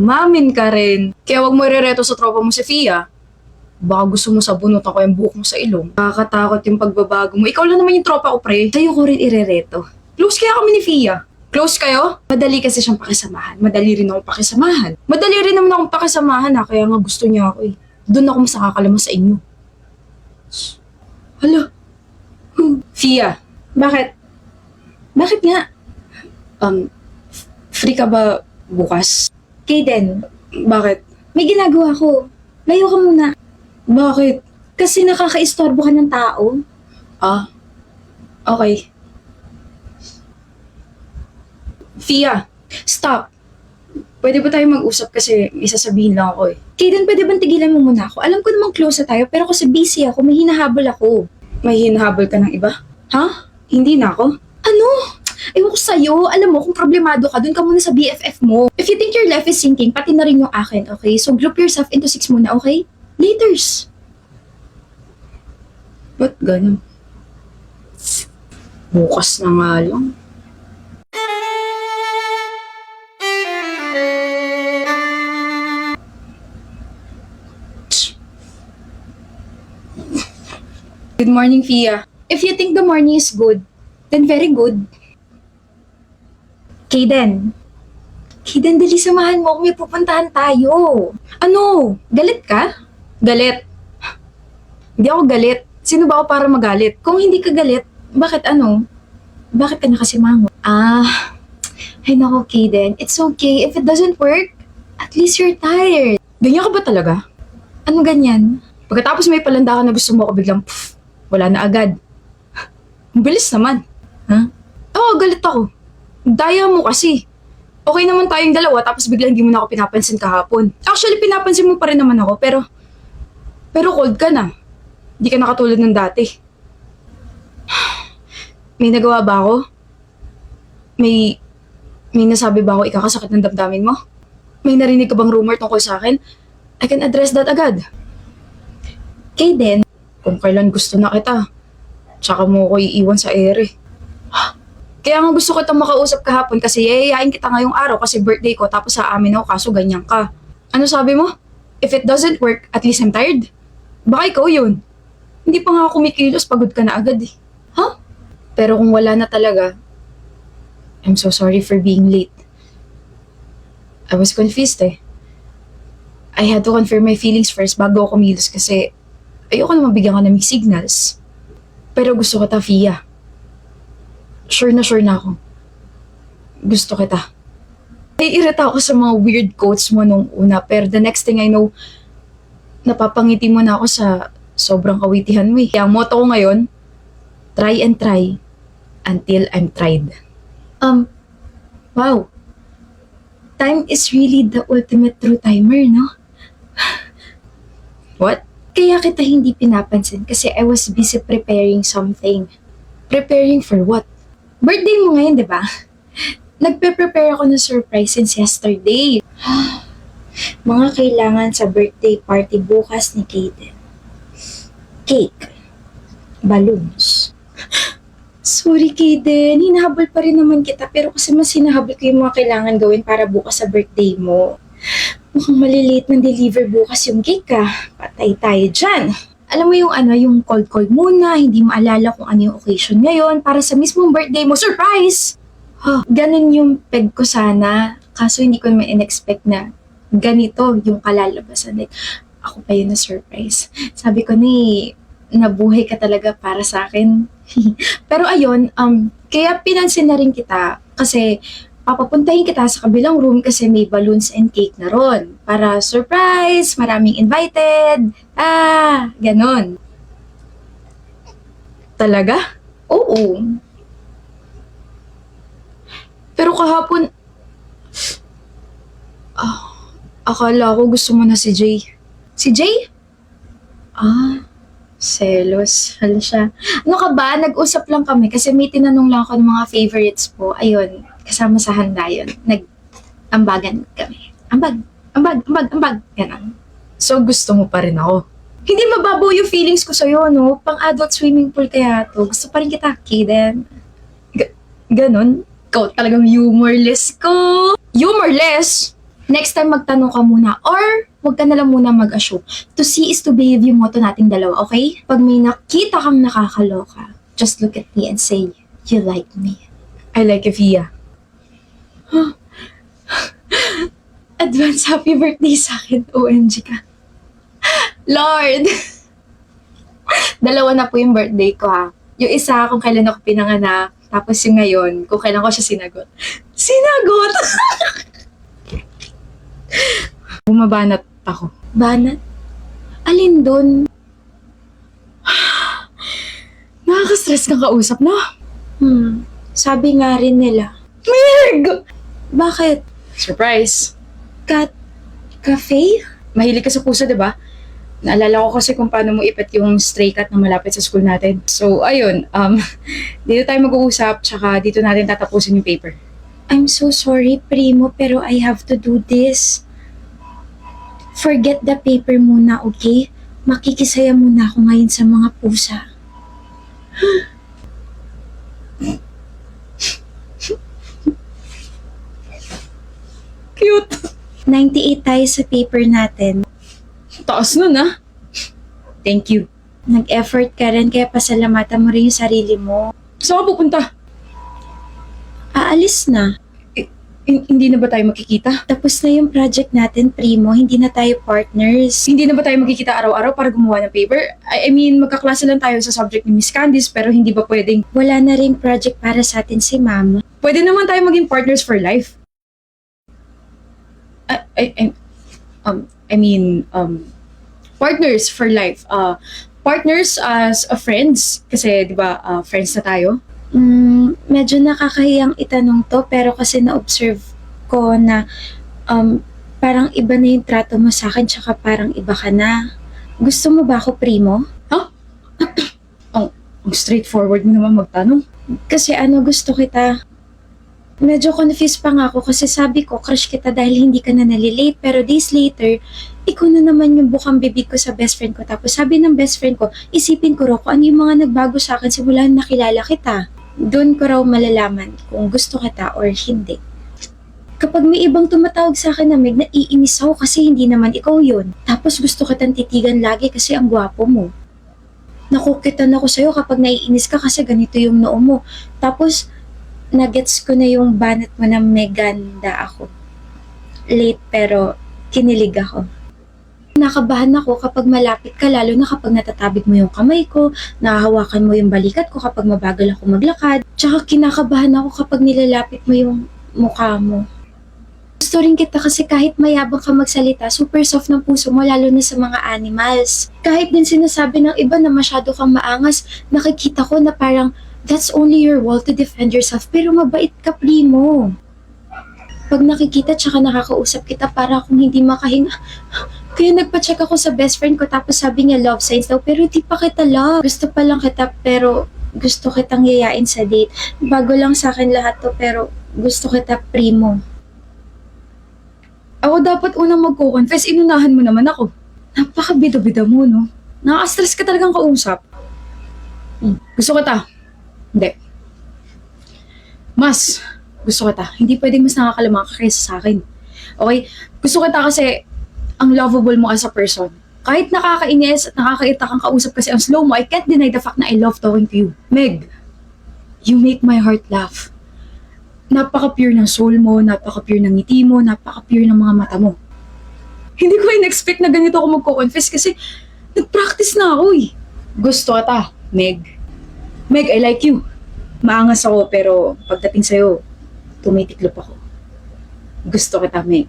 Umamin ka rin. Kaya wag mo irereto sa tropa mo si Fia. Baka gusto mo sabunutan ko yung buhok mo sa ilong. Nakakatakot yung pagbabago mo. Ikaw lang naman yung tropa ko, pre. Sa'yo ko rin irereto. Close kaya kami ni Fia. Close kayo? Madali kasi siyang pakisamahan. Madali rin akong pakisamahan. Madali rin naman akong pakisamahan ha. Kaya nga gusto niya ako eh. Doon ako mas nakakalamang sa inyo. Hala. Fia. Bakit? Bakit nga? Free ka ba bukas? Kaden, Bakit? may ginagawa ko. Layo ka muna. Bakit? Kasi nakakaistorbo ka ng tao. Ah, okay. Fia, stop. Pwede ba tayo mag-usap kasi may sasabihin lang ako eh. Kaden, pwede bang tigilan mo muna ako? Alam ko namang close na tayo, pero kasi busy ako, may hinahabol ako. May hinahabol ka ng iba? Ha? Hindi na ako? Ano? Ewan ko sa'yo. Alam mo, kung problemado ka, dun ka muna sa BFF mo. If you think your life is sinking, pati na rin yung akin, okay? So group yourself into 6 muna, okay? Laters. Ba't ganun? Bukas na nga lang. Good morning, Fia. If you think the morning is good, then very good. Kaden. Kaden, dali samahan mo kung may pupuntahan tayo. Ano? Galit ka? Galit. Hindi ako galit. Sino ba ako para magalit? Kung hindi ka galit, bakit ano? Bakit ka nakasimango? Ay nako, Kaden. It's okay. If it doesn't work, at least you're tired. Ganyan ka ba talaga? Ano ganyan? Pagkatapos may palandakan na gusto mo ako biglang, wala na agad. Ang bilis naman. Ha? Oo, galit ako. Daya mo kasi. Okay naman tayong dalawa tapos biglang hindi mo na ako pinapansin kahapon. Actually, pinapansin mo pa rin naman ako pero cold ka na. Hindi ka na katulad ng dati. May nagawa ba ako? May nasabi ba ako ikakasakit ng damdamin mo? May narinig ka bang rumor tungkol sa akin? I can address that agad. Kaden, Kung kailan gusto na kita, tsaka mo ko iiwan sa ere. Kaya nga gusto ko itong makausap kahapon kasi yayayain kita ngayong araw kasi birthday ko tapos sa amin ako kaso ganyan ka. Ano sabi mo? If it doesn't work, at least I'm tired. Baka ikaw yun. Hindi pa nga ako kumikilos, pagod ka na agad eh. Huh? Pero kung wala na talaga, I'm so sorry for being late. I was confused eh. I had to confirm my feelings first bago ako kumilos kasi ayoko na mabigyan ka ng mixed signals. Pero gusto kita, Fia. Sure na ako. Gusto kita. Naiirita ako sa mga weird quotes mo nung una, pero the next thing I know, napapangiti mo na ako sa sobrang kawitihan mo eh. Kaya ang motto ko ngayon, try and try until I'm tried. Wow. Time is really the ultimate true timer, no? What? Kaya kita hindi pinapansin kasi I was busy preparing something. Preparing for what? Birthday mo ngayon, di ba? Nagpe-prepare ako ng surprise since yesterday. Mga kailangan sa birthday party bukas ni Kaden. Cake. Balloons. Sorry, Kaden. Hinahabol pa rin naman kita pero kasi mas hinahabol ko yung mga kailangan gawin para bukas sa birthday mo. Mukhang maliliit ng deliver bukas yung cake Patay tayo dyan. Alam mo yung yung cold muna, hindi maalala kung ano yung occasion ngayon para sa mismong birthday mo. Surprise! Ganun yung peg ko sana. Kaso hindi ko naman in-expect na ganito yung kalalabasan. Like, ako pa yun na surprise. Sabi ko nabuhay ka talaga para sa akin. Pero ayun, kaya pinansin na rin kita kasi papapuntahin kita sa kabilang room kasi may balloons and cake na ron. Para surprise, maraming invited. Ganon. Talaga? Oo. Pero kahapon, akala ko gusto mo na si Jay. Si Jay? Selos. Hala siya. Ano ka ba? Nag-usap lang kami kasi may tinanong lang ako ng mga favorites po. Ayun, kasama sa handa yun. Nag-ambagan kami. Ambag. Ganon. So gusto mo pa rin ako? Hindi mababaw yung feelings ko sa'yo, no? Pang-adult swimming pool kaya to. Gusto pa rin kita, Kaden. Ganon? Ikaw talagang humorless ko. Humorless? Next time magtanong ka muna or huwag ka na lang muna mag-assume. To see is to believe yung motto nating dalawa, okay? Pag may nakita kang nakakaloka, just look at me and say, you like me. I like you, Fia. Advance happy birthday sa akin, OMG ka. Lord! Dalawa na po yung birthday ko ha. Yung isa kung kailan ako pinanganak, tapos yung ngayon, kung kailan ko siya sinagot. Sinagot! Bumabanat ako. Banat? Alin dun? Nakaka-stress kang kausap, no? Sabi nga rin nila. Meg! Bakit? Surprise! Cafe? Mahilig ka sa puso, di ba? Naalala ko kasi kung paano mo ipet yung stray cat na malapit sa school natin. So, ayun. Dito tayo mag-uusap, tsaka dito natin tatapusin yung paper. I'm so sorry, Primo, pero I have to do this. Forget the paper muna, okay? Makikisaya muna ako ngayon sa mga pusa. Cute! 98 tayo sa paper natin. Taas nun, ah. Thank you. Nag-effort ka rin, kaya pasalamatan mo rin yung sarili mo. Saan ka pupunta? Aalis na. Hindi na ba tayo makikita? Tapos na yung project natin, Primo. Hindi na tayo partners. Hindi na ba tayo magkikita araw-araw para gumawa ng paper? I mean, magkaklase lang tayo sa subject ni Miss Candice, pero hindi ba pwedeng... Wala na rin project para sa atin si Mama. Pwede naman tayo maging partners for life. Partners for life. Partners as friends. Kasi, di ba, friends na tayo. Medyo nakakahiyang itanong to, pero kasi na-observe ko na parang iba na yung trato mo sa akin, tsaka parang iba ka na. Gusto mo ba ako, Primo? Ang straightforward mo naman magtanong. Kasi gusto kita. Medyo confused pa nga ako kasi sabi ko, crush kita dahil hindi ka na nalilate. Pero days later, ikaw na naman yung bukang bibig ko sa best friend ko. Tapos sabi ng best friend ko, isipin ko raw kung ano yung mga nagbago sa akin simula na nakilala kita. Doon ko raw malalaman kung gusto kita or hindi. Kapag may ibang tumatawag sa akin na Meg, naiinis ako kasi hindi naman ikaw yun. Tapos gusto kitang titigan lagi kasi ang gwapo mo. Nakukitan ako sa'yo kapag naiinis ka kasi ganito yung noo mo. Tapos, nagets ko na yung banat mo na meganda ako. Late pero kinilig ako. Nakabahan ako kapag malapit ka, lalo na kapag natatabik mo yung kamay ko, nahahawakan mo yung balikat ko kapag mabagal ako maglakad, tsaka kinakabahan ako kapag nilalapit mo yung mukha mo. Gusto rin kita kasi kahit mayabang ka magsalita, super soft ng puso mo lalo na sa mga animals. Kahit din sinasabi ng iba na masyado kang maangas, nakikita ko na parang that's only your wall to defend yourself, pero mabait ka, Primo. Pag nakikita tsaka nakakausap kita, para akong hindi makahinga. Kaya nagpa-check ako sa best friend ko tapos sabi niya love signs daw, pero di pa kita love. Gusto pa lang kita pero gusto kitang yayain sa date. Bago lang sa akin lahat to pero gusto kita, Primo. Ako dapat unang magko-confess, inunahan mo naman ako. Napaka-bida-bida mo, no? Nakaka-stress ka talagang kausap. Gusto kita. Hindi. Mas gusto kita. Hindi pwedeng mas nakakalamang ka kaysa sa akin. Okay? Gusto kita kasi ang lovable mo as a person. Kahit nakakainis at nakakaita kang kausap kasi ang slow mo, I can't deny the fact na I love talking to you. Meg, you make my heart laugh. Napaka-pure ng soul mo, napaka-pure ng ngiti mo, napaka-pure ng mga mata mo. Hindi ko in-expect na ganito ako magko-confess kasi nag-practice na ako eh. Gusto kita, Meg. Meg, I like you. Maangas ako pero pagdating sa'yo, tumitiklop ako. Gusto kita, Meg.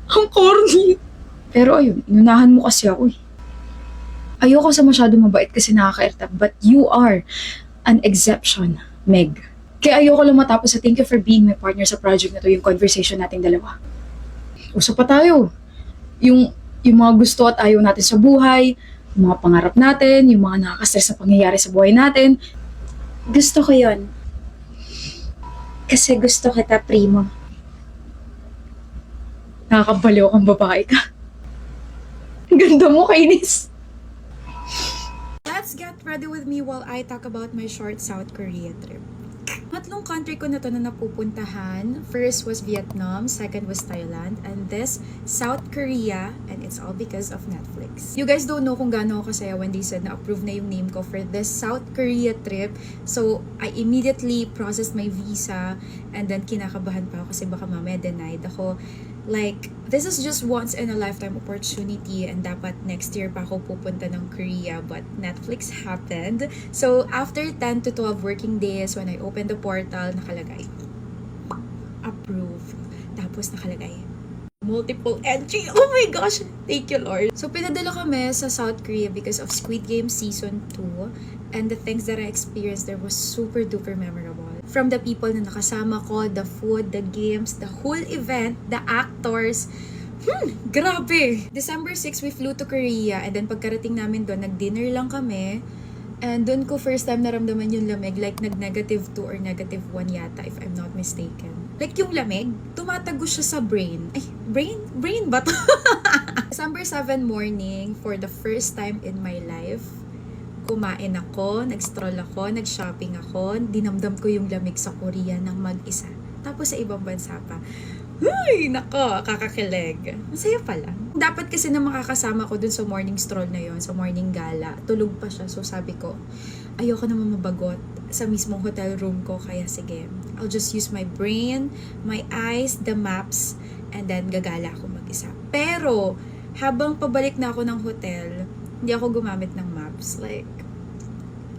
Ang corny. Pero ayun, inunahan mo kasi ako eh. Ayoko sa masyadong mabait kasi nakaka-irita, but you are an exception, Meg. Kaya ayoko lang matapos sa thank you for being my partner sa project na to, yung conversation nating dalawa. Usap pa tayo. Yung mga gusto at ayaw natin sa buhay, yung mga pangarap natin, yung mga nakaka-stress na pangyayari sa buhay natin. Gusto ko yon. Kasi gusto kita, Primo. Nakakabaliw kang babae ka. Ganda mo, kainis. Let's get ready with me while I talk about my short South Korea trip. Tatlong country ko na to na napupuntahan. First was Vietnam, second was Thailand, and this, South Korea, and it's all because of Netflix. You guys don't know kung gaano ako kasaya when they said na approve na yung name ko for this South Korea trip. So, I immediately processed my visa, and then kinakabahan pa ako kasi baka mamaya denied ako. Like, this is just once in a lifetime opportunity and dapat next year pa ako pupunta ng Korea, but Netflix happened. So, after 10 to 12 working days, when I opened the portal, nakalagay, approve. Tapos nakalagay, multiple entry. Oh my gosh! Thank you, Lord. So, pinadala kami sa South Korea because of Squid Game Season 2. And the things that I experienced there was super duper memorable. From the people na nakasama ko, the food, the games, the whole event, the actors. Grabe! December 6, we flew to Korea. And then pagkarating namin doon, nag-dinner lang kami. And doon ko first time naramdaman yung lamig. Like nag-negative 2 or negative 1 yata, if I'm not mistaken. Like yung lamig, tumatagos siya sa brain. Ay, brain ba to? December 7 morning, for the first time in my life, kumain ako, nag-stroll ako, nag-shopping ako, dinamdam ko yung lamig sa Korea ng mag-isa. Tapos sa ibang bansa pa. Uy, nako, kakakilig. Masaya pala. Dapat kasi na makakasama ko dun sa morning stroll na yon, sa morning gala. Tulog pa siya, so sabi ko, ayoko naman mabagot sa mismong hotel room ko, kaya sige, I'll just use my brain, my eyes, the maps, and then gagala ako mag-isa. Pero, habang pabalik na ako ng hotel, hindi ako gumamit ng maps. Like,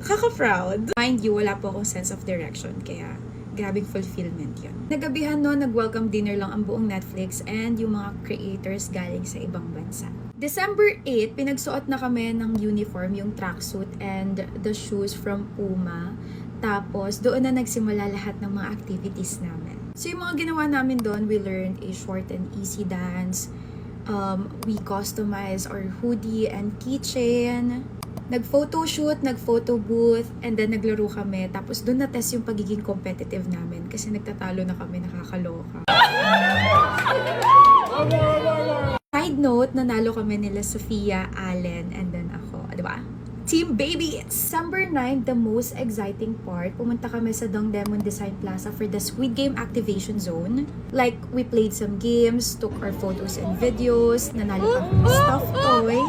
kaka-proud. Mind you, wala po akong sense of direction. Kaya, grabing fulfillment yun. Nagabihan no, nag-welcome dinner lang ang buong Netflix and yung mga creators galing sa ibang bansa. December 8, pinagsuot na kami ng uniform, yung tracksuit and the shoes from Puma. Tapos, doon na nagsimula lahat ng mga activities namin. So, yung mga ginawa namin doon, we learned a short and easy dance. We customized our hoodie and keychain. Nag-photo shoot, nag-photo booth, and then naglaro kami. Tapos doon na-test yung pagiging competitive namin kasi nagtatalo na kami, nakakaloka. Side note, nanalo kami nila Sofia, Allen, and then ako. Diba? Team Baby! December 9, the most exciting part, pumunta kami sa Dongdaemun Design Plaza for the Squid Game Activation Zone. Like, we played some games, took our photos and videos, nanalo pa kami stuffed toy.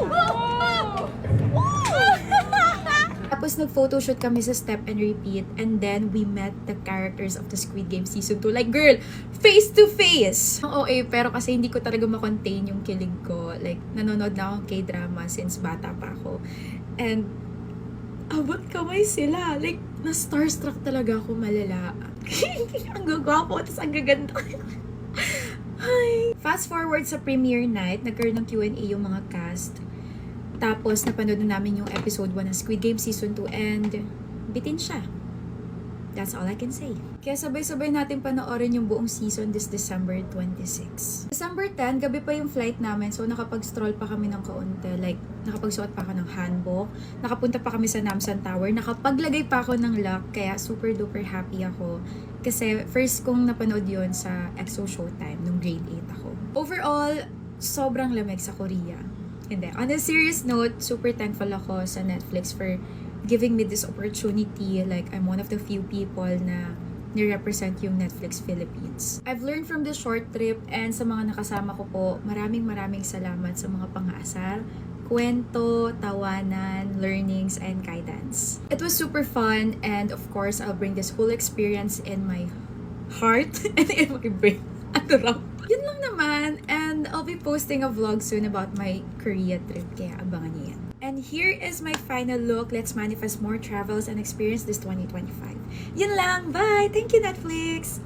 Tapos nag-photoshoot kami sa Step and Repeat, and then we met the characters of the Squid Game Season 2. Like, girl, face to face! Ang OA, pero kasi hindi ko talaga makontain yung kilig ko. Like, nanonood na akong K-drama since bata pa ako. And, abot kamay sila. Like, na-starstruck talaga ako malala. Ang gagwapo, tapos ang gaganda. Hi! Fast forward sa premiere night, nagkaroon ng Q&A yung mga cast. Tapos, napanood na namin yung episode 1 ng Squid Game Season 2 and bitin siya. That's all I can say. Kaya sabay-sabay natin panoorin yung buong season this December 26. December 10, gabi pa yung flight namin, so nakapag-stroll pa kami ng kaunti. Like, nakapagsuot pa ako ng hanbok, nakapunta pa kami sa Namsan Tower, nakapaglagay pa ako ng lock, kaya super duper happy ako. Kasi first kong napanood yon sa EXO Showtime nung grade 8 ako. Overall, sobrang lamig sa Korea. Hindi. On a serious note, super thankful ako sa Netflix for giving me this opportunity. Like, I'm one of the few people na ni-represent yung Netflix Philippines. I've learned from this short trip, and sa mga nakasama ko po, maraming salamat sa mga pang-aasar, kwento, tawanan, learnings, and guidance. It was super fun, and of course, I'll bring this whole experience in my heart and in my brain. Yun lang naman, and I'll be posting a vlog soon about my Korea trip, kaya abangan niyo yan. And here is my final look. Let's manifest more travels and experience this 2025. Yun lang, bye! Thank you, Netflix!